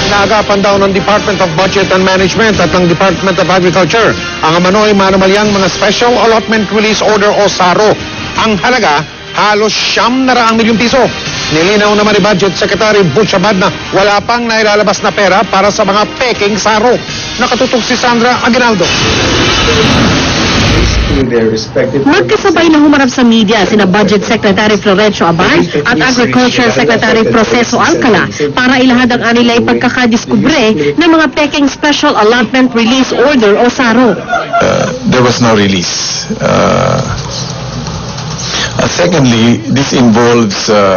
Naagapan daw ng Department of Budget and Management at ng Department of Agriculture ang amano'y manumalyang mga Special Allotment Release Order o SARO. Ang halaga, halos 900 milyong piso. Nilinaw naman ni Budget Secretary Butch Abad na wala pang nailalabas na pera para sa mga peking SARO. Nakatutok si Sandra Aguinaldo. Magkasabay na humarap sa media sina Budget Secretary Florencio Abad at Agriculture Secretary Proceso Alcala para ilahad ang anilay pagkakadiskubre ng mga peking Special Allotment Release Order o SARO. There was no release. Secondly, this involves 12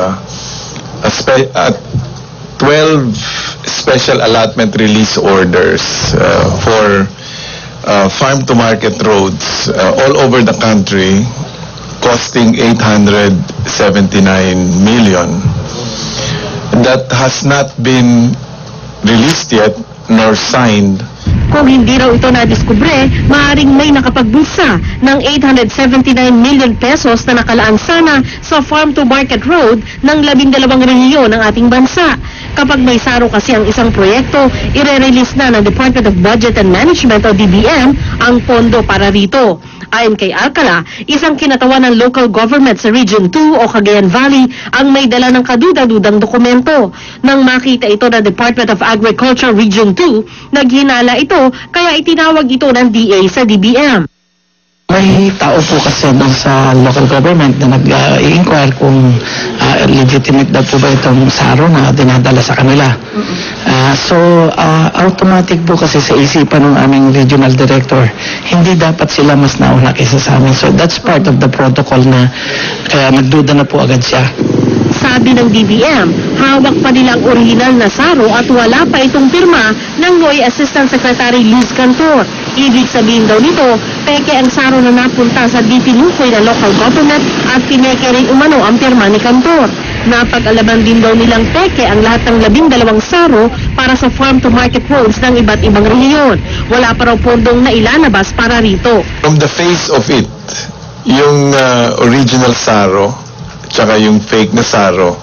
special allotment release orders for farm-to-market roads all over the country, costing 879 million. That has not been released yet nor signed. Kung hindi raw ito nadiskubre, maaaring may nakapagbulsa ng 879 million pesos na nakalaan sana sa farm-to-market road ng 12 rehiyon ng ating bansa. Kapag may SARO kasi ang isang proyekto, ire-release na ng Department of Budget and Management o DBM ang pondo para rito. Ayon kay Alcala, isang kinatawan ng local government sa Region 2 o Cagayan Valley ang may dala ng kaduda-dudang dokumento. Nang makita ito ng Department of Agriculture Region 2, naghinala ito kaya itinawag ito ng DA sa DBM. May tao po kasi doon sa local government na nag-i-inquire kung legitimate daw po ba itong SARO na dinadala sa kanila. Automatic po kasi sa isipan ng aming regional director, hindi dapat sila mas nauna kaysa sa amin. So that's part of the protocol na kaya nagduda na po agad siya. Sabi ng DBM, hawak pa nila ang original na SARO at wala pa itong pirma ng NOY Assistant Secretary Liz Cantor. Ibig sabihin daw nito, peke ang SARO na napunta sa dipinukoy na local government at pineke rin umano ang pirma ni Cantor. Napag-alaman din daw nilang peke ang lahat ng 12 SARO para sa farm-to-market roads ng iba't ibang rehiyon. Wala pa raw pondong na ilalabas para rito. From the face of it, yung original SARO tsaka yung fake na SARO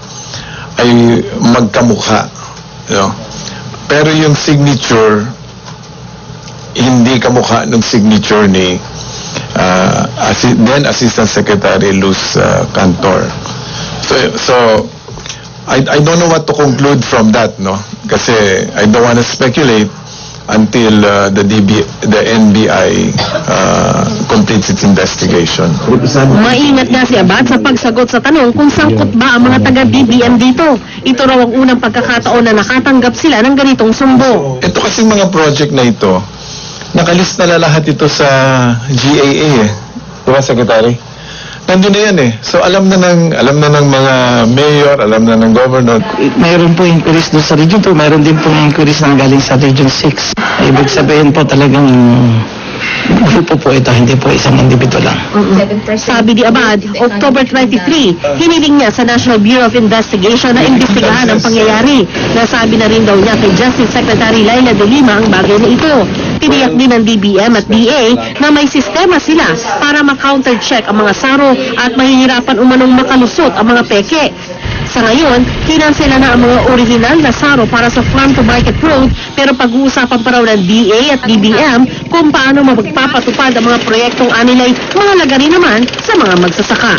ay magkamukha. Pero yung signature, hindi kamukha ng signature ni then Assistant Secretary Luz Cantor. So I don't know what to conclude from that, no? Kasi I don't want to speculate until the NBI completes its investigation. Maingat nga si Abad sa pagsagot sa tanong kung sangkot ba ang mga taga-DBM dito. Ito raw ang unang pagkakataon na nakatanggap sila ng ganitong sumbo. Ito kasing mga project na ito, nakalista na lahat ito sa GAA eh. Diba, Secretary? Nandun na yan eh. So alam na ng mga mayor, alam na ng governor. Mayroon po inquiries doon sa Region 2, mayroon din po inquiries na galing sa Region 6. Ibig sabihin po talagang grupo po ito, hindi po isang individual lang. Sabi ni Abad, October 23, hiniling niya sa National Bureau of Investigation na imbestigahan ang pangyayari. Nasabi na rin daw niya kay Justice Secretary Laila de Lima ang bagay na ito. Tiniyak din ng DBM at DA na may sistema sila para ma-counter-check ang mga SARO at mahihirapan umanong makalusot ang mga peke. Sa ngayon, kinansela na ang mga original na SARO para sa farm-to-market road pero pag-uusapan pa raw ng DA at DBM kung paano magpapatupad ang mga proyektong anilay mahalaga rin naman sa mga magsasaka.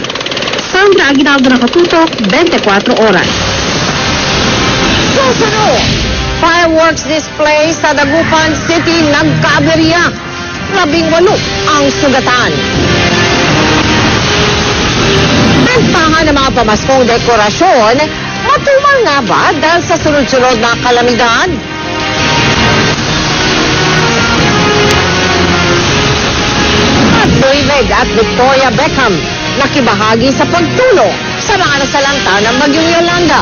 Sandra Aguinaldo, nakatutok, 24 oras. Susunod, fireworks display sa Dagupan City nagkaaberya. 18 ang sugatan. Bentahan ng mga pamaskong dekorasyon, matumal nga ba dahil sa sunod-sunod na kalamidad? At Luibeg at Victoria Beckham nakibahagi sa pagtulong sa mga nasalanta ng Bagyong Yolanda.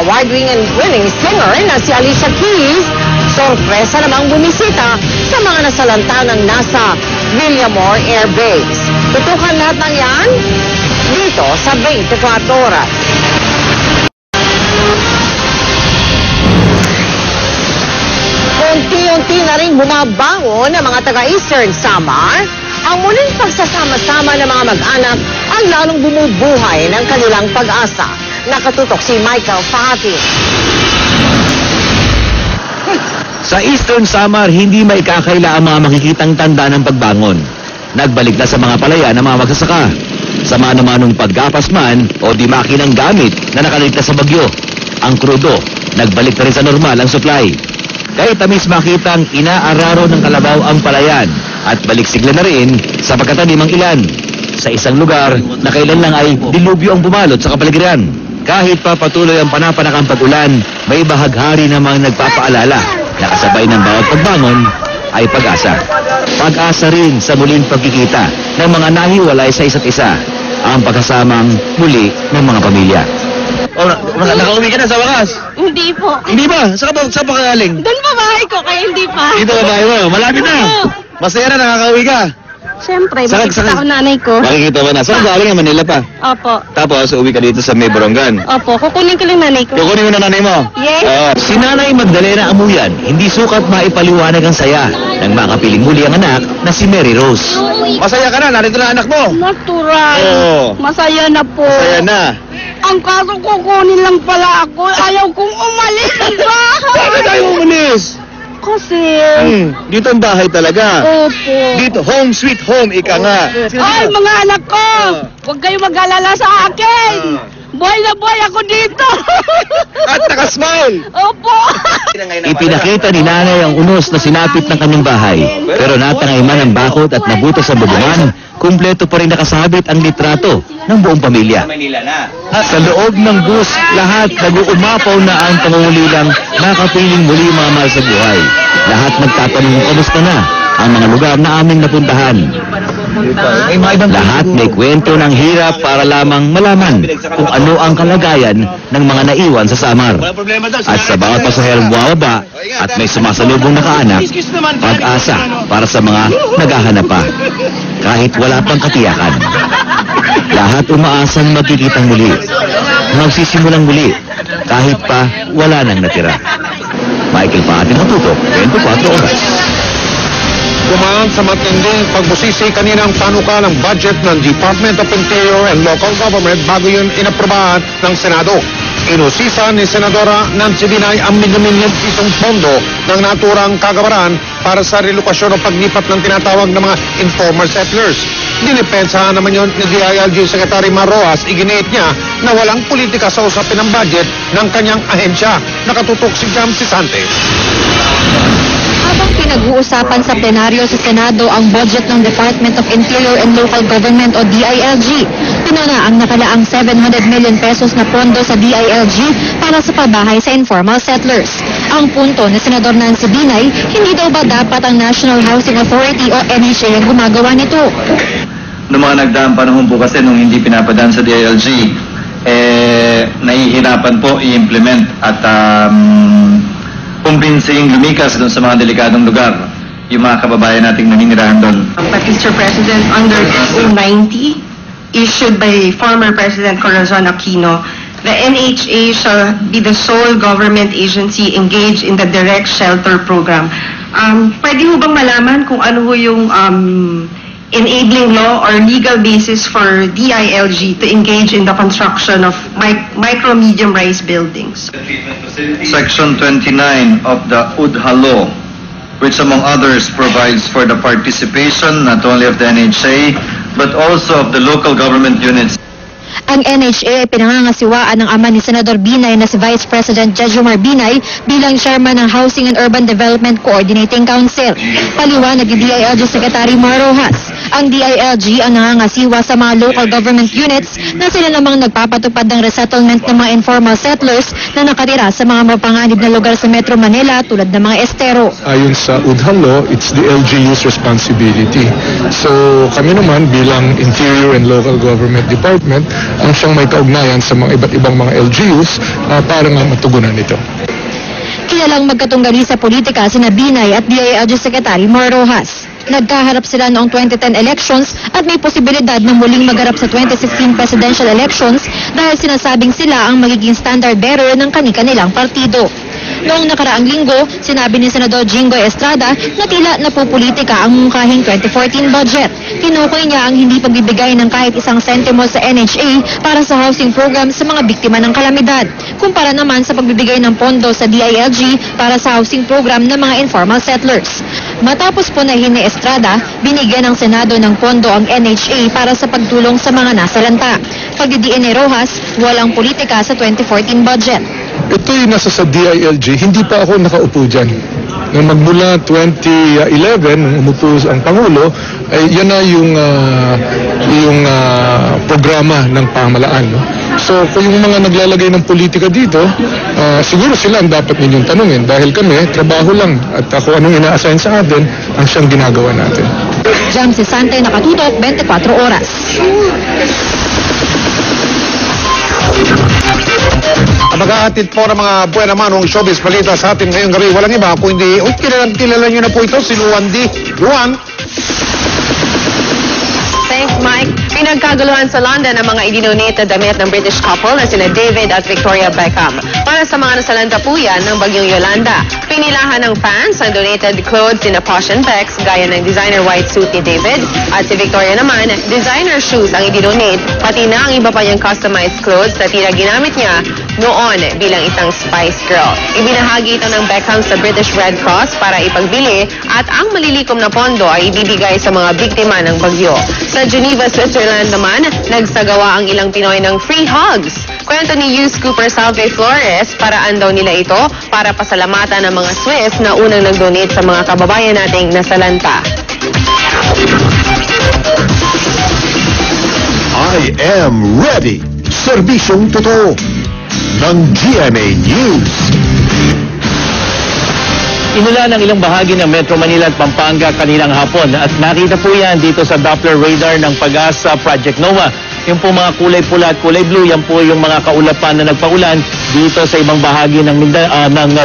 Award-winning singer na si Alicia Keys, sorpresa namang bumisita sa mga nasalanta ng nasa Villamor Air Base. Tutukan lahat ng yan dito sa 24 oras. Unti-unti na rin bumabangon ng mga taga-Eastern Samar. Ang muling pagsasama-sama ng mga mag-anak ang lalong bumubuhay ng kanilang pag-asa. Nakatutok si Michael Fahati. Sa Eastern Samar, hindi maikakaila ang mga makikitang tanda ng pagbangon. Nagbalik na sa mga palayan ng mga magsasaka. Sa mano-manong paggapas man o di makinang gamit na nakaligtas sa bagyo. Ang krudo, nagbalik na rin sa normal ang supply. Kahit tamis makitang inaararo ng kalabaw ang palayan at baliksigla na rin sa pagkatanim ang ilan. Sa isang lugar na kailan lang ay dilubyo ang bumalot sa kapaligiran. Kahit pa patuloy ang panapanakang pag-ulan, may bahaghari namang nagpapaalala na kasabay ng bawat pagbangon ay pag-asa. Pag-asa rin sa muling pagkikita ng mga nahiwalay sa isa't isa, ang pagkasamang muli ng mga pamilya. Nakauwi ka na sa wakas? Hindi po. Hindi ba? Saan pa kagaling? Doon pa bahay ko, kaya hindi pa. Dito ba bahay mo? Malapit na. Masaya na, nakakauwi ka. Siyempre, makikita ko nanay ko. Makikita mo na. Saan galing? Manila pa. Opo. Tapos, uwi ka dito sa May Borongan. Opo, kukunin ko lang nanay ko. Kukunin mo na nanay mo? Yes. Si Nanay Magdalena Amuyan, hindi sukat maipaliwanag ang saya nang makapiling muli ang anak na si Mary Rose. Masaya ka na, narito na anak mo. Natural. Oo. Masaya na po. Masaya na. Ang kaso kukunin lang pala ako. Ayaw kong umalis ng bahay. Bakit tayo umalis? Kasi... Dito ang bahay talaga. Opo. Dito, home sweet home, ika nga. Ay, mga anak ko! Huwag kayo mag-alala sa akin! Boy na boy ako dito! At nakasmile. Opo! Ipinakita ni Nanay ang unos na sinapit ng kanyang bahay. Pero natangay man ang bakod at nabutas sa bubungan, kumpleto pa rin nakasabit ang litrato ng buong pamilya. Sa loob ng bus, lahat nag-uumapaw na ang pangungulilang nakapiling muli mga mahal sa buhay. Lahat nagtatanong kung kamusta na ang mga lugar na aming napuntahan. Lahat may kwento ng hirap para lamang malaman kung ano ang kalagayan ng mga naiwan sa Samar. At sa bawat pasaherong bumababa at may sumasalubong na kaanak, pag-asa para sa mga naghahanap pa. Kahit wala pang katiyakan. Lahat umaasang magkikitang muli. Magsisimulang muli. Kahit pa wala nang natira. Michael Pahatin Matuto, 24 Oras. Dumaan sa matinding pagbusisi kaninang panukalang budget ng Department of Interior and Local Government bago yun inaprobahan ng Senado. Inusisa ni Senadora Nancy Binay ang milyon-milyong pisong pondo ng naturang kagawaran para sa relokasyon o paglipat ng tinatawag na mga informal settlers. Dinipensahan naman yun ni DILG Secretary Marroas, iginiit niya na walang politika sa usapin ng budget ng kanyang ahensya. Nakatutok si Jam Sisante. Habang pinag-uusapan sa plenaryo sa Senado ang budget ng Department of Interior and Local Government o DILG, pinuna ang nakalaang 700 million pesos na pondo sa DILG para sa pabahay sa informal settlers. Ang punto ni Senador Nancy Binay, hindi daw ba dapat ang National Housing Authority o NHA ang gumagawa nito? Noong mga nagdaang panahon po kasi nung hindi pinapadaan sa DILG, nahihirapan po i-implement at kumbinsing lumikas doon sa mga delikadong lugar yung mga kababayan nating naninirahan doon. But Mr. President, under SO 90, issued by former President Corazon Aquino, the NHA shall be the sole government agency engaged in the direct shelter program. Pwede ho bang malaman kung ano ho yung enabling law or legal basis for DILG to engage in the construction of micro-medium rise buildings? Section 29 of the UDHA law, which among others provides for the participation not only of the NHA but also of the local government units. Ang NHA ay pinangangasiwaan ng ama ni Senador Binay na si Vice President Jejomar Binay bilang chairman ng Housing and Urban Development Coordinating Council. Paliwanag ni DILG Secretary Mar Rojas, ang DILG ang nangangasiwa sa mga local government units na sila namang nagpapatupad ng resettlement ng mga informal settlers na nakatira sa mga mapanganib na lugar sa Metro Manila tulad ng mga estero. Ayon sa UDHA law, it's the LGU's responsibility. So kami naman bilang Interior and Local Government Department ang siyang may kaugnayan sa mga iba't ibang mga LGUs para nga matugunan ito. Kilalang magkatunggali sa politika sina Binay at DILG Secretary Mar Rojas. Nagkaharap sila noong 2010 elections at may posibilidad na muling magharap sa 2016 presidential elections dahil sinasabing sila ang magiging standard bearer ng kanilang partido. Noong nakaraang linggo, sinabi ni Senador Jinggoy Estrada na tila napupolitika ang mungkahing 2014 budget. Tinukoy niya ang hindi pagbibigay ng kahit isang sentimo sa NHA para sa housing program sa mga biktima ng kalamidad, kumpara naman sa pagbibigay ng pondo sa DILG para sa housing program ng mga informal settlers. Matapos punahin ni Estrada, binigyan ng Senado ng pondo ang NHA para sa pagtulong sa mga nasalanta. Pagdidiin ni Rojas, walang politika sa 2014 budget. Ito'y nasa sa DILG, hindi pa ako nakaupo dyan. Nung magmula 2011, nung umupo ang Pangulo, ay yan na yung programa ng pamahalaan. No? So, kung yung mga naglalagay ng politika dito, siguro sila ang dapat ninyong tanungin dahil kami, trabaho lang at ako anong ina-assign sa atin, ang siyang ginagawa natin. Jamsi Sante, Nakatutok, 24 Oras. Mag-aatid po ng mga buwan naman ng showbiz balita sa atin ngayong gabi. Walang iba kung hindi, kilala nyo na po ito, si Luan D. Luan. Thanks, Mike. Pinagkaguluhan sa London ang mga idinonate na damit ng British couple na sina David at Victoria Beckham para sa mga nasalanta po yan ng bagyong Yolanda. Pinilahan ng fans ang donated clothes sina Posh and Bex gaya ng designer white suit ni David at si Victoria naman, designer shoes ang idinonate pati na ang iba pa niyang customized clothes na tila ginamit niya noon bilang isang Spice Girl. Ibinahagi ito ng Beckham sa British Red Cross para ipagbili at ang malilikom na pondo ay ibibigay sa mga biktima ng bagyo. Sa Geneva, Switzerland naman, nagsagawa ang ilang Pinoy ng free hugs. Kwento ni Hugh Cooper Salve Flores, paraan daw nila ito para pasalamatan ng mga Swiss na unang nag-donate sa mga kababayan nating nasalanta. I am ready. Serbisyong totoo ng GMA News. Inula ng ilang bahagi ng Metro Manila at Pampanga kaninang hapon at nakita po yan dito sa Doppler radar ng Pag-asa Project NOAA. Yung po mga kulay pula at kulay blue, yan po yung mga kaulapan na nagpaulan dito sa ibang bahagi ng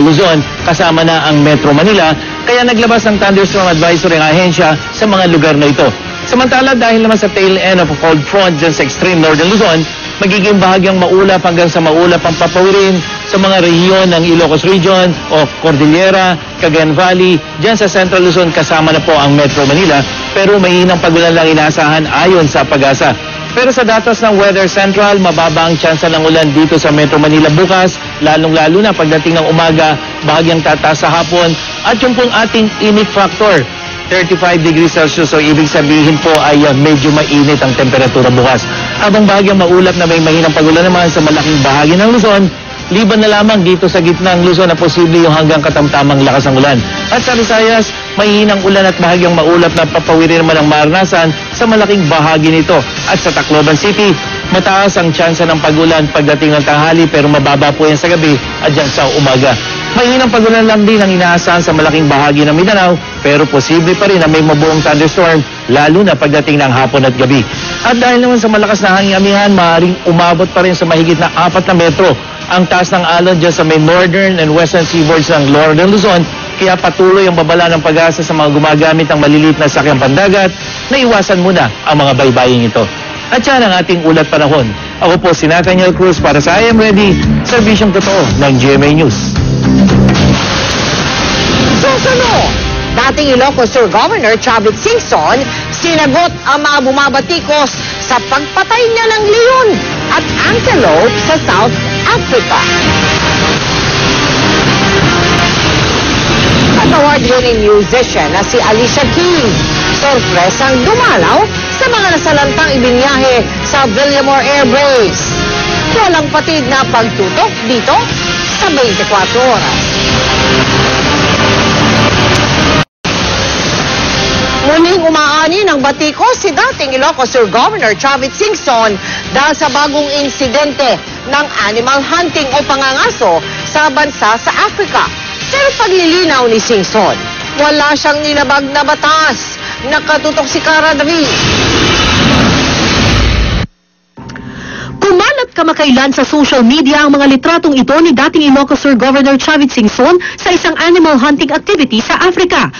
Luzon kasama na ang Metro Manila. Kaya naglabas ng thunderstorm advisory ang ahensya sa mga lugar na ito. Samantala, dahil naman sa tail end of a cold front dyan sa extreme northern Luzon, magiging bahagyang maulap hanggang sa maulap ang papawirin sa mga rehiyon ng Ilocos Region o Cordillera, Cagayan Valley, dyan sa Central Luzon kasama na po ang Metro Manila, pero mahinang pagulan lang inaasahan ayon sa Pag-asa. Pero sa datos ng Weather Central, mababa ang tsansa ng ulan dito sa Metro Manila bukas, lalong-lalo na pagdating ng umaga, bahagyang tataas sa hapon, at yung pong ating init factor, 35 degrees Celsius, so ibig sabihin po ay medyo mainit ang temperatura bukas. Habang bahagyang maulap na may mahinang pagulan naman sa malaking bahagi ng Luzon, liban na lamang dito sa gitna ng Luzon na posible yung hanggang katamtamang lakas ng ulan. At sa Visayas, mahinang ulan at bahagyang maulap na papawirin naman ang maranasan sa malaking bahagi nito. At sa Tacloban City, mataas ang tsansa ng pagulan pagdating ng tanghali pero mababa po yan sa gabi at dyan sa umaga. Mahinang pagulan lang din ang inaasahan sa malaking bahagi ng Mindanao pero posible pa rin na may mabuong thunderstorm lalo na pagdating ng hapon at gabi. At dahil naman sa malakas na hangin-amihan, maaaring umabot pa rin sa mahigit na 4 na metro ang taas ng alon dyan sa may northern and western seaboards ng northern Luzon. Kaya patuloy ang babala ng Pag-asa sa mga gumagamit ng maliliit na sakyang pandagat na iwasan muna ang mga baybaying ito. At yan ang ating ulat panahon. Ako po si Nathaniel Cruz para sa I Am Ready, serbisyong totoo ng GMA News. Susunod, dating Ilocos Sur Governor Chavit Singson sinagot ang mga bumabatikos sa pagpatay niya ng leon at antelope sa South Africa. At award-winning musician na si Alicia Keys, sorpresang dumalaw sa mga nasalantang ibinyahe sa Villamor Air Base. Walang patid na pagtutok dito sa 24 Oras. Muling umaani ng batikos si dating Ilocos Sur Governor Chavit Singson dahil sa bagong insidente ng animal hunting o pangangaso sa bansa sa Africa. Pero paglilinaw ni Singson, wala siyang nilabag na batas. Nakatutok si Cara David. Kumalat kamakailan sa social media ang mga litratong ito ni dating Ilocos Sur Governor Chavit Singson sa isang animal hunting activity sa Africa.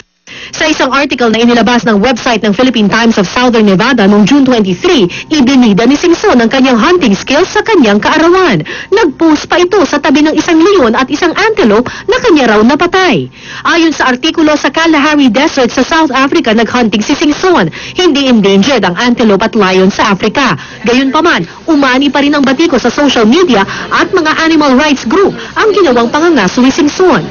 Sa isang article na inilabas ng website ng Philippine Times of Southern Nevada noong June 23, ibinida ni Singson ang kanyang hunting skills sa kanyang kaarawan. Nag-post pa ito sa tabi ng isang leon at isang antelope na kanya raw napatay. Ayon sa artikulo sa Kalahari Desert sa South Africa, naghunting si Singson. Hindi endangered ang antelope at lion sa Africa. Gayunpaman, umani pa rin ang batiko sa social media at mga animal rights group ang ginawang pangangaso ni Singson.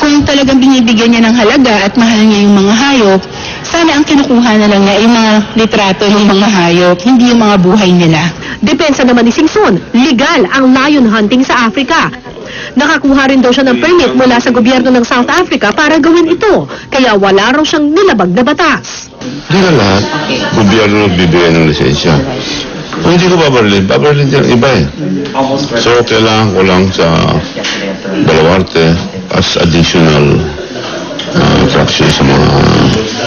Kung talagang binibigyan niya ng halaga at mahal niya yung mga hayop, sana ang kinukuha na lang niya ay mga litrato ng mga hayop, hindi yung mga buhay nila. Depensa naman ni Singson, legal ang lion hunting sa Africa. Nakakuha rin daw siya ng permit mula sa gobyerno ng South Africa para gawin ito, kaya wala raw siyang nilabag na batas. Hindi na lahat, gobyerno nagbibigay ng lisensya. Kung hindi ko babarilin yung iba eh. So, kailangan ko lang sa Balawarte as additional fraction sa mga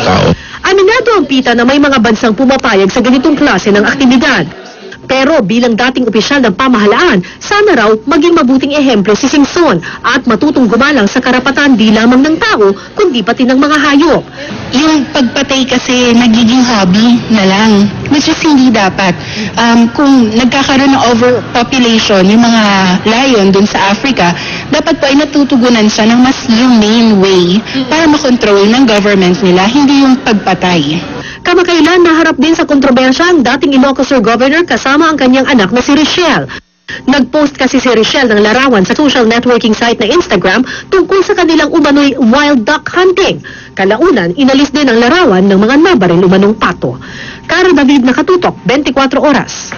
tao. Aminado ang PITA na may mga bansang pumapayag sa ganitong klase ng aktibidad. Pero bilang dating opisyal ng pamahalaan, sana raw maging mabuting ehemplo si Singson at matutong gumalang sa karapatan di lamang ng tao, kundi pati ng mga hayop. Yung pagpatay kasi nagiging hobby na lang, which is hindi dapat. Kung nagkakaroon ng overpopulation, yung mga lion dun sa Africa, dapat po ay natutugunan siya ng mas humane way para makontrol ng government nila, hindi yung pagpatay. Kamakailan naharap din sa kontrobersya ang dating Ilocos Sur Governor kasama ang kanyang anak na si Richelle. Nag-post kasi si Richelle ng larawan sa social networking site na Instagram tungkol sa kanilang umano'y wild duck hunting. Kalaunan, inalis din ang larawan ng mga nabaril umanong pato. Cara David Nakatutok, 24 oras.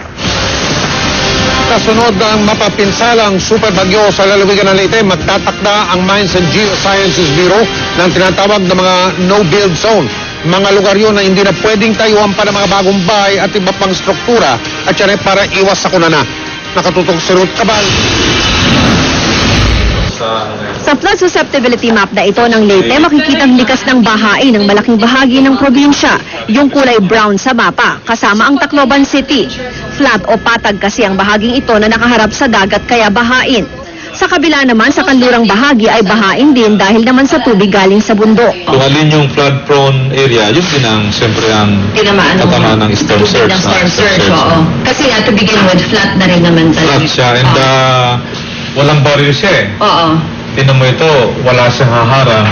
Kasunod ang mapapinsalang super bagyo sa lalawigan ng Leyte, magtatakda ang Mines and Geosciences Bureau ng tinatawag na mga no-build zone. Mga lugar yun na hindi na pwedeng tayuan pa ng mga bagong bahay at iba pang struktura at yan ay para iwas sa kunana. Nakatutok si Ruth Cabal. Sa flood susceptibility map na ito ng Leyte, makikitang likas ng bahain ng malaking bahagi ng probinsya. Yung kulay brown sa mapa, kasama ang Tacloban City. Flat o patag kasi ang bahaging ito na nakaharap sa dagat kaya bahain. Sa kabila naman, sa kanlurang bahagi ay bahain din dahil naman sa tubig galing sa bundok. Kung alin yung flood-prone area, yun din ang, siyempre, ang tatamaan ng storm surge. Oo. Kasi to begin with, flat na rin naman tayo. Flat siya, and walang barrier siya eh. Oo. Tinan mo ito, wala siyang haharang.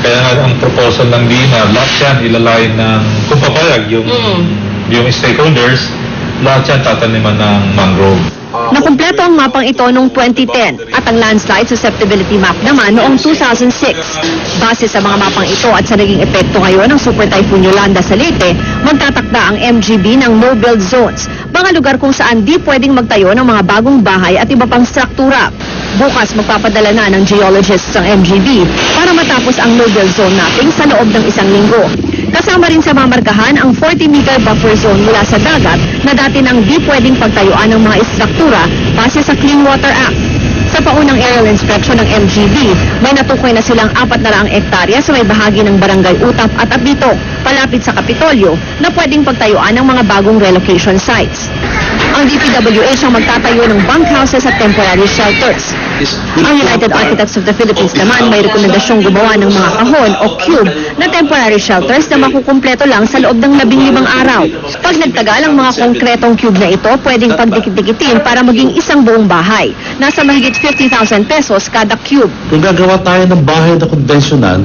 Kaya nga ang proposal ng DINA, lahat yan ilalayin ng, kung papayag, yung stakeholders, lahat yan tataniman ng mangrove. Nakumpleto ang mapang ito noong 2010 at ang landslide susceptibility map naman noong 2006. Base sa mga mapang ito at sa naging epekto ngayon ng Super Typhoon Yolanda sa Leyte, magtatakda ang MGB ng no-build zones, mga lugar kung saan di pwedeng magtayo ng mga bagong bahay at iba pang struktura. Bukas magpapadala na ng geologists ang MGB para matapos ang no-build zone mapping sa loob ng 1 linggo. Kasama rin sa mamarkahan ang 40-meter buffer zone mula sa dagat na dati nang di pwedeng pagtayuan ng mga istruktura base sa Clean Water Act. Sa paunang aerial inspection ng MGB, may natukoy na silang 400 hektarya sa may bahagi ng Barangay Utap at Abito, palapit sa Kapitolyo, na pwedeng pagtayuan ng mga bagong relocation sites. Ang DPWH ang magtatayo ng bunkhouses at temporary shelters. Ang United Architects of the Philippines naman may rekomendasyong gumawa ng mga kahon o cube na temporary shelters na makukumpleto lang sa loob ng 15 araw. Pag nagtagal ang mga konkretong cube na ito, pwedeng pagdikit-dikitin para maging isang buong bahay. Nasa mahigit 50,000 pesos kada cube. Kung gagawa tayo ng bahay na konbensyonan,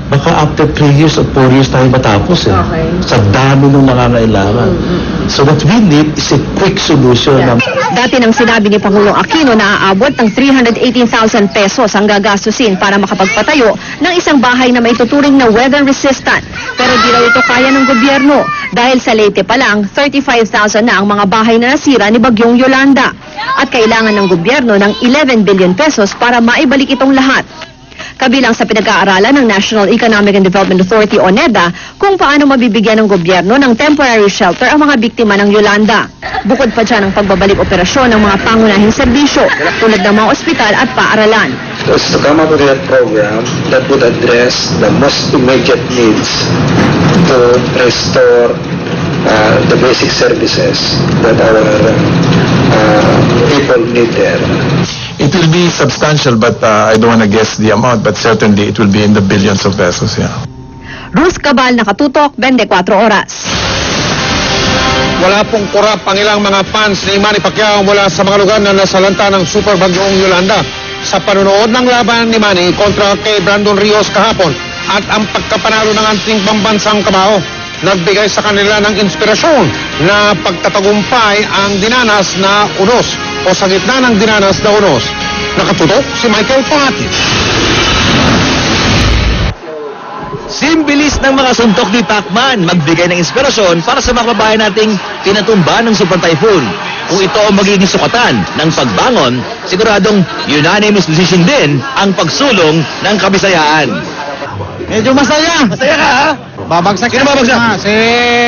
baka after 3 years or 4 years tayo matapos eh. Okay. Sa dami ng nangangailangan. So what we need is a quick solution. Yeah. Dati nang sinabi ni Pangulong Aquino na aabot ng 318,000 pesos ang gagastusin para makapagpatayo ng isang bahay na may tuturing na weather resistant. Pero di raw ito kaya ng gobyerno dahil sa Leyte pa lang 35,000 na ang mga bahay na nasira ni Bagyong Yolanda. At kailangan ng gobyerno ng 11 billion pesos para maibalik itong lahat. Kabilang sa pinag-aaralan ng National Economic and Development Authority o NEDA kung paano mabibigyan ng gobyerno ng temporary shelter ang mga biktima ng Yolanda. Bukod pa dyan ang pagbabalik operasyon ng mga pangunahing serbisyo tulad ng mga ospital at paaralan. So it's to come up with a program that would address the most immediate needs to restore the basic services that our people need there. It will be substantial, but I don't want to guess the amount, but certainly it will be in the billions of pesos, yeah. Ruth Cabal, nakatutok, 24 oras. Wala pong kurap ang ilang mga fans ni Manny Pacquiao mula sa mga lugar na nasalanta ng Super Bagyong Yolanda sa panunood ng laban ni Manny kontra kay Brandon Rios kahapon at ang pagkapanalo ng ating pambansang kamao. Nagbigay sa kanila ng inspirasyon na pagtatagumpay ang dinanas na unos o sa gitna ng dinanas na unos. Nakatutok si Michael Pati. Simbilis ng mga suntok ni Pacman magbigay ng inspirasyon para sa mga babae nating tinatumba ng Super Typhoon. Kung ito ang magiging sukatan ng pagbangon, siguradong unanimous decision din ang pagsulong ng kabisayaan. Medyo masaya. Masaya ka, ha? Babagsak. Sino babagsak? Si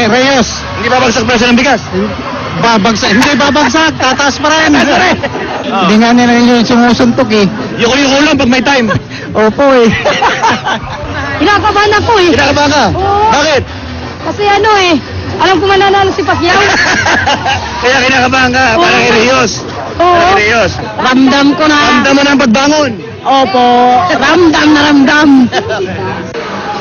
Reyes. Hindi babagsak presyo ng bigas? Babagsak. Hindi babagsak. Tataas pa rin. Hindi nga nila yung sumusuntok eh. Yuko-yuko lang pag may time. Opo eh. Kinakabahan ako eh. Kinakabahan ka? Oo. Bakit? Kasi ano eh, alam ko mananalo si Pacquiao. Kaya kinakabahan ka, parang kay Rios. Oo. Parang kay Rios. Ramdam ko na. Ramdam mo na ang pagbangon. Opo, ramdam na ramdam.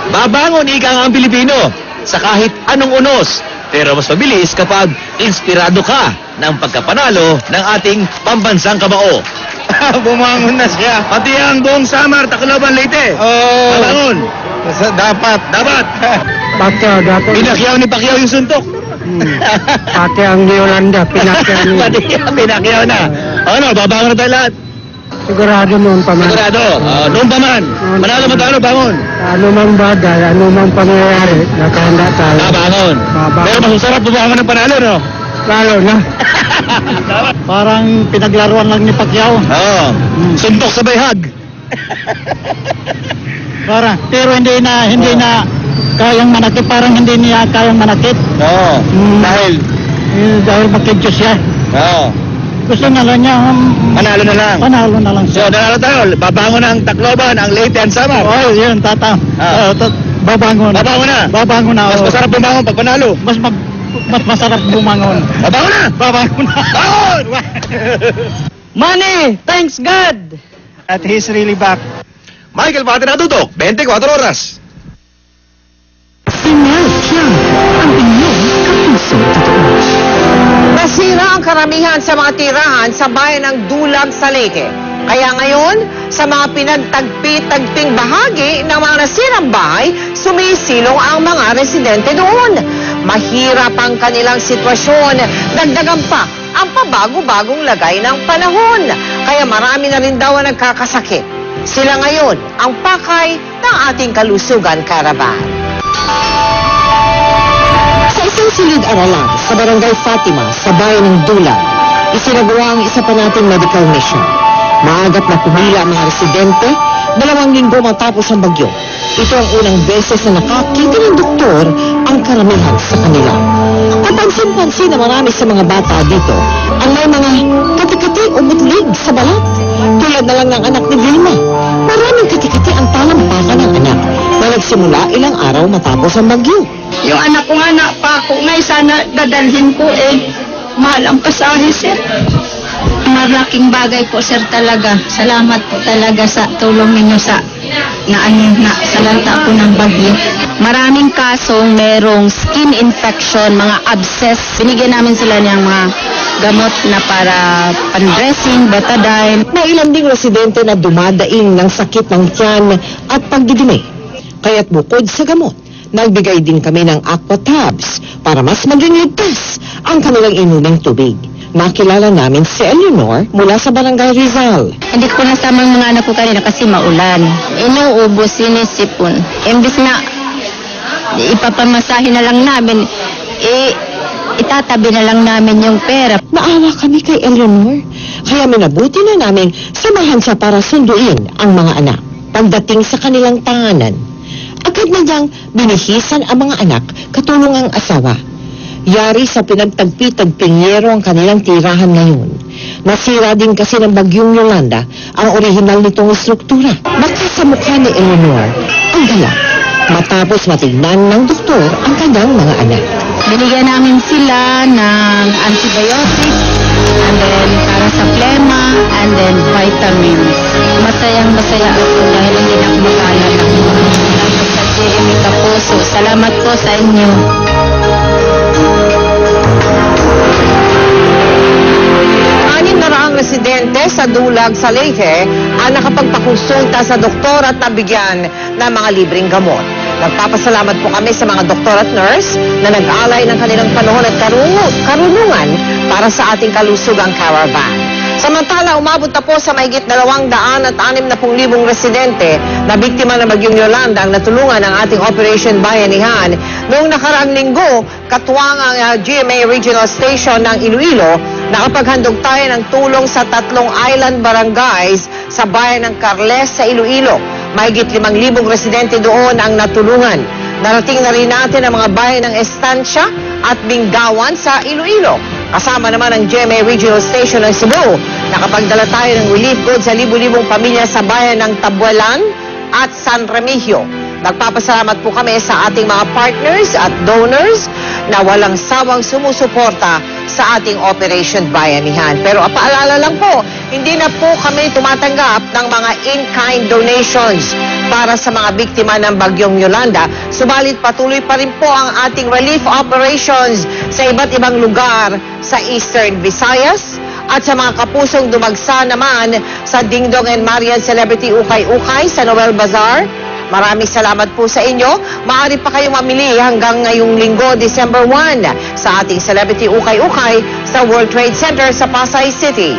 Babangon ika nga ang Pilipino sa kahit anong unos. Pero mas mabilis kapag inspirado ka ng pagkapanalo ng ating pambansang kamao. Bumangon na siya. Pati ang buong Samar, Tacloban, Leyte. Babangon. Dapat. Dapat. Pacquiao, dapat. Pinakyaw ni Pacquiao yung suntok. Pati ang Yolanda, pinakyaw niya. Pati pinakyaw na. Ano, babangon na tayo lahat. Sigurado noon pa man. Sigurado. Noon pa man. Manalo magkano, bangon. Ano mang bagay, ano mang pangyayari, nakahanda tayo. Bangon. Pero masusarap bumangon ng panalo, no? Lalo na. Parang pinaglaruan lang ni Pacquiao. Oo. Suntok sabay hug. Pero hindi na kayang manakit, parang hindi niya kayang manakit. Oo. Dahil makidyos siya. Oo. Gusto na lang niya Panalo na lang. Panalo na lang siya. So, nanalo tayo. Babangon ang Tacloban, ang Leyte, ang Samar. Oh, yun, babangon. Babangon na. Babangon na. Mas masarap bumangon pag panalo. Mas masarap bumangon. Babangon na. Babangon na. Bangon! Money, thanks God. At he's really back. Michael Pati natutok, 24 oras. Si Mel Tiang, ang inyong kapuso totoo. Nasira ang karamihan sa mga tirahan sa bayan ng Dulag sa Leyte. Kaya ngayon, sa mga pinagtagpi-tagping bahagi ng mga nasirang bahay, sumisilong ang mga residente doon. Mahirap ang kanilang sitwasyon, dagdagan pa ang pabago-bagong lagay ng panahon. Kaya marami na rin daw ang nagkakasakit. Sila ngayon ang pakay ng ating kalusugan caravan. Sa isang silid-aralan sa Barangay Fatima sa bayan ng Dulag, isinagawa ang isa pa nating medical mission. Maagat na pumila ang mga residente, 2 linggo matapos ang bagyo. Ito ang unang beses na nakakita ng doktor ang karamihan sa kanila. Kapansin-pansin na marami sa mga bata dito ang may mga kati-kati o butlig sa balat. Tulad na lang ng anak ni Vilma. Maraming kati-kati ang talampakan ng anak na nagsimula ilang araw matapos ang bagyo. Yung anak ko nga napako, sana dadalhin ko mahal ang pasahe, sir. Malaking bagay po, sir, talaga. Salamat po talaga sa tulong ninyo sa salanta po ng bagyo. Maraming kasong merong skin infection, mga abscess. Binigyan namin sila ng mga gamot na para pan-dressing, betadine. May ilang ding residente na dumadaing ng sakit ng tiyan at pagdidimi. Kaya't bukod sa gamot, nagbigay din kami ng aqua tabs para mas maging ligtas ang kanilang inuming tubig. Nakilala namin si Eleanor mula sa Barangay Rizal. Hindi ko nasama ang mga anak ko kanina kasi maulan. Inuubos, sinisipon. Imbis na ipapamasahin na lang namin, itatabi na lang namin yung pera. Naawa kami kay Eleanor, kaya minabuti na namin samahan siya para sunduin ang mga anak. Pagdating sa kanilang tahanan, agad na niyang binihisan ang mga anak katulong ang asawa. Yari sa pinagtagpi-tagping yero ang kanilang tirahan ngayon. Nasira din kasi ng bagyong Yolanda ang orihinal nitong struktura. Baka sa mukha ni Eleanor ang gala matapos matignan ng doktor ang kanyang mga anak. Binigyan namin sila ng antibiotic and then para sa plema, and then vitamins. Masayang-masaya ako dahil hindi na ako mag-aalala. Sa GMA Kapuso, salamat po sa inyo. Residente sa Dulag sa Leyte ang nakapagpakonsulta sa doktor at nabigyan ng mga libreng gamot. Nagpapasalamat po kami sa mga doktor at nurse na nag-alay ng kanilang panahon at karunungan para sa ating kalusugang caravan. Samantala, umabot na po sa mahigit 260,000 residente na biktima ng Bagyong Yolanda ang natulungan ng ating Operation Bayanihan. Noong nakaraang linggo, katuwang ang GMA Regional Station ng Iloilo, nakapaghandog tayo ng tulong sa 3 island barangays sa bayan ng Carles sa Iloilo. Mahigit 5,000 residente doon ang natulungan. Narating na rin natin ang mga bayan ng Estancia at Mingawan sa Iloilo. Kasama naman ang GMA Regional Station ng Cebu. Nakapagdala tayo ng relief goods sa libu-libong pamilya sa bayan ng Tabuelan at San Remigio. Nagpapasalamat po kami sa ating mga partners at donors na walang sawang sumusuporta sa ating Operation Bayanihan. Pero paalala lang po, hindi na po kami tumatanggap ng mga in-kind donations para sa mga biktima ng Bagyong Yolanda. Subalit patuloy pa rin po ang ating relief operations sa iba't ibang lugar sa Eastern Visayas at sa mga kapusong dumagsa naman sa Dingdong and Marian Celebrity Ukay-Ukay sa Noel Bazaar. Maraming salamat po sa inyo. Maaari pa kayong mamili hanggang ngayong linggo, December 1, sa ating Celebrity Ukay-Ukay sa World Trade Center sa Pasay City.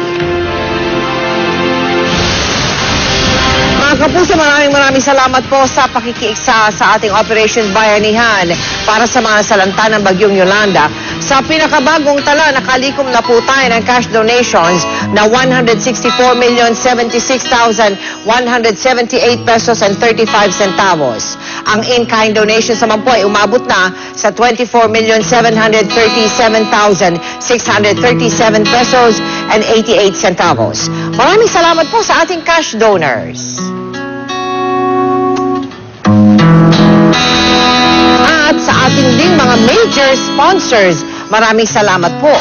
Mga kapuso, maraming salamat po sa pakikiisa sa ating Operation Bayanihan para sa mga nasalanta ng Bagyong Yolanda. Sa pinakabagong tala, nakalikom na po tayo ng cash donations na 164,076,178 pesos and 35 centavos. Ang in-kind donations naman po ay umabot na sa 24,737,637 pesos and 88 centavos. Maraming salamat po sa ating cash donors. At sa ating ding mga major sponsors, maraming salamat po.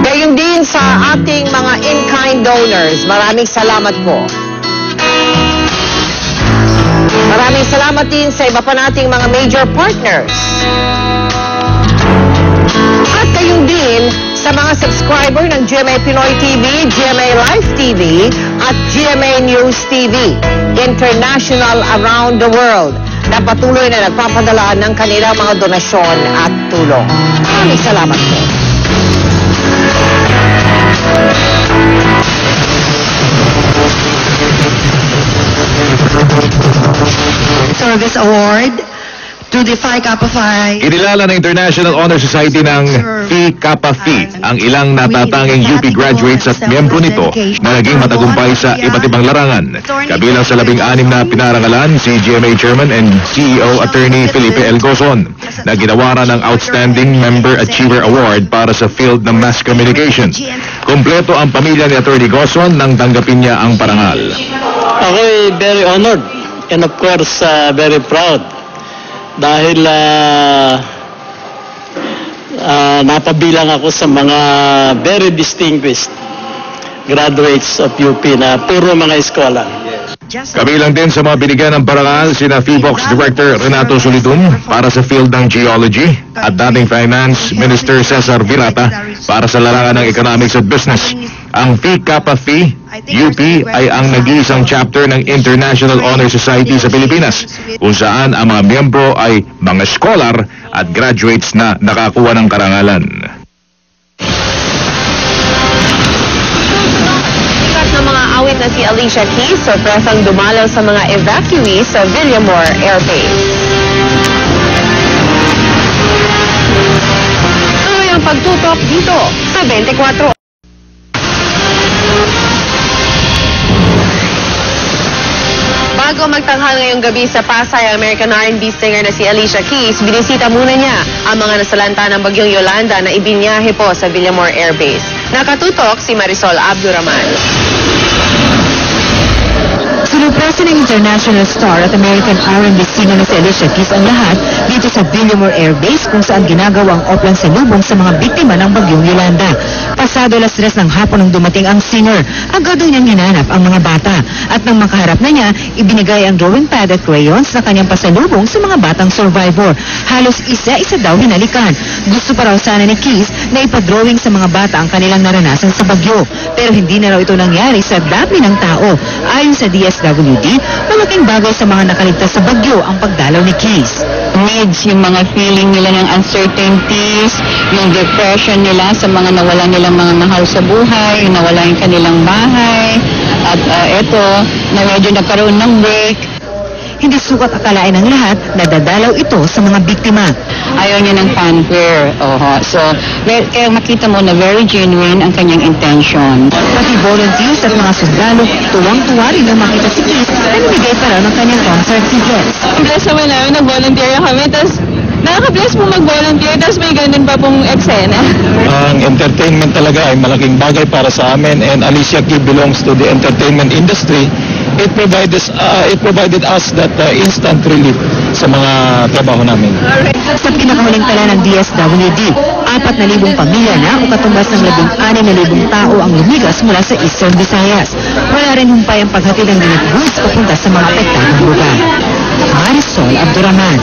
Gayon din sa ating mga in-kind donors, maraming salamat po. Maraming salamat din sa iba pa nating mga major partners. At gayon din sa mga subscriber ng GMA Pinoy TV, GMA Live TV, at GMA News TV, international around the world, na patuloy na nagpapadala ng kanilang mga donasyon at tulong. Maraming salamat po. Service Award to the Phi Kappa Phi. Kinilala ng International Honor Society ng Phi Kappa Phi ang ilang natatanging UP graduates at miyembro nito na naging matagumpay sa iba't ibang larangan. Kabilang sa 16 na pinarangalan si GMA Chairman and CEO Attorney Felipe L. Gozon na ginawaran ng Outstanding Member Achiever Award para sa field ng mass communication. Kompleto ang pamilya ni Attorney Gozon nang tanggapin niya ang parangal. Ako'y very honored and of course very proud dahil napabilang ako sa mga very distinguished graduates of UP na puro mga eskola. Kabilang din sa mga binigyan ng parangal sina PHIVOX Director Renato Solidum para sa field ng geology at dating Finance Minister Cesar Virata para sa larangan ng economics at business. Ang Phi Kappa Phi UP ay ang nag-iisang chapter ng International Honor Society sa Pilipinas kung saan ang mga miyembro ay mga scholar at graduates na nakakuha ng karangalan. Awit na si Alicia Keys, sorpresang dumalaw sa mga evacuees sa Villamor Air Base. Tuloy ang pagtutok dito sa 24. Bago magtanghal ngayong gabi sa Pasay, ang American R&B singer na si Alicia Keys, binisita muna niya ang mga nasalanta ng Bagyong Yolanda na ibinyahe po sa Villamor Air Base. Nakatutok si Marisol Abdurrahman. Sunod Sorpresa ng international star at American R&B singer na si Alicia Keys ang lahat dito sa Villamor Air Base kung saan ginagawa ang oplang salubong sa mga biktima ng bagyong Yolanda. Pasado 3:00 ng hapon nang dumating ang singer, agad niyang hinanap ang mga bata at nang makaharap na niya, ibinigay ang drawing pad at crayons na kanyang pasalubong sa mga batang survivor. Halos isa-isa daw hinalikan. Gusto pa raw sana ni Keys na ipadrawing sa mga bata ang kanilang naranasan sa bagyo. Pero hindi na raw ito nangyari sa dami ng tao. Ayon sa DSWD, malaking bagay sa mga nakaligtas sa bagyo ang pagdalaw ni Keys. Needs, yung mga feeling nila ng uncertainties, yung depression nila sa mga nawala nilang mga mahal sa buhay, yung nawala yung kanilang bahay, at eto, na medyo nagkaroon ng break. Hindi sukat akalain ng lahat na dadalaw ito sa mga biktima. Ayaw niya ng fanfare. So, kaya makita mo na very genuine ang kanyang intention. Pati volunteers at mga sundalo, tuwang-tuwa rin nang makita si Keys na namigay pa raw ng kanyang concert tickets. Bless naman namin, nag-volunteer kami, tapos nakaka-bless po mag-volunteer, tapos may ganun pa pong eksena. Ang entertainment talaga ay malaking bagay para sa amin, and Alicia Keys belongs to the entertainment industry. It provided us that instant relief sa mga trabaho namin. Sa pinakahuling tala ng DSWD, 4,000 pamilya na o katumbas ng 16,000 tao ang lumigas mula sa Eastern Visayas. Wala rin humpay ang paghatid ng relief goods papunta sa mga apektadong lugar. Marisol Abduraman,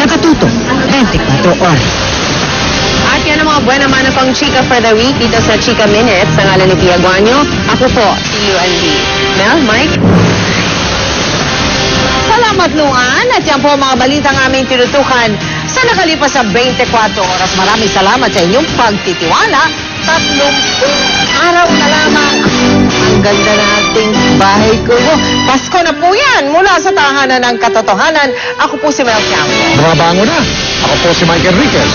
Nakatutok, 24 Oras. At yan ang mga buwan naman pang Chika for the Week dito sa Chika Minutes. Sa ngalan ni Pia Guanyo, ako po, si UNB. Mel, Mike? Salamat, Luan. At yan po ang mga balitang aming tinutukan sa nakalipas sa 24 oras. Maraming salamat sa inyong pagtitiwala. 30 araw na lamang. Ang ganda nating bahay ko. Pasko na po yan mula sa tahanan ng katotohanan. Ako po si Mel Campo. Mabango na. Ako po si Mike Enriquez.